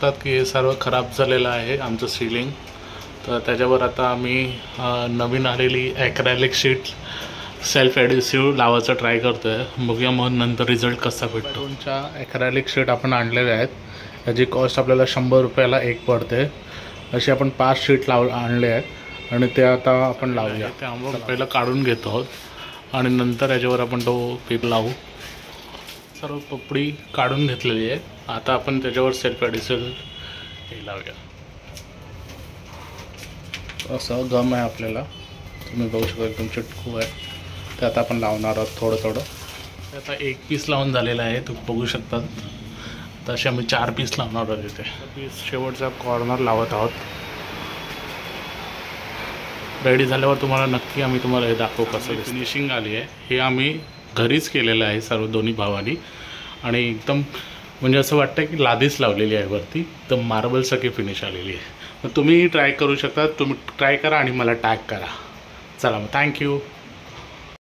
शकतात की हे सर्व खराब झालेलं आहे आमचं सीलिंग। तर त्याच्यावर आता आम्ही नवीन आलेली ॲक्रेलिक शीट सेल्फ ॲडिसिव्ह लावायचं ट्राय करतोय। बघूया मग नंतर रिझल्ट कसा भेटतो। दोनच्या ॲक्रेलिक शीट आपण आणलेल्या आहेत, त्याची कॉस्ट आपल्याला 100 रुपयाला एक पडते। अशी आपण 5 शीट आणले आहेत आणि ते आता आपण लावूया। ते आम्ही पहिलं काढून घेतो आहोत आणि नंतर याच्यावर आपण तो पीप लावू। सर्व पपडी काढून घेतलेली आहे, आता आपण त्याच्यावर सेल्फ ॲडिसिव्ह हे लावूया। असं गम आहे आपल्याला, तुम्ही बघू शकता एकदम चिटकू आहे। ते आता आपण लावणार आहोत थोडं थोडं। आता एक पीस लावून झालेला आहे, तुम्ही बघू शकता। तसे आम्ही 4 पीस लावणार आहोत। इथे पीस शेवटचा कॉर्नर लावत आहोत। रेडी झाल्यावर तुम्हाला नक्की आम्ही तुम्हाला हे दाखवू कसं फिनिशिंग आली आहे। हे आम्ही घरीच केलेलं आहे सर्व दोन्ही भावांनी आणि एकदम म्हणजे असं वाटतं की लादीच लावलेली आहे वरती, तर मार्बलसारखी फिनिश आलेली आहे। मग तुम्ही ट्राय करू शकता, तुम्ही ट्राय करा आणि मला टॅग करा। चला मग थँक्यू।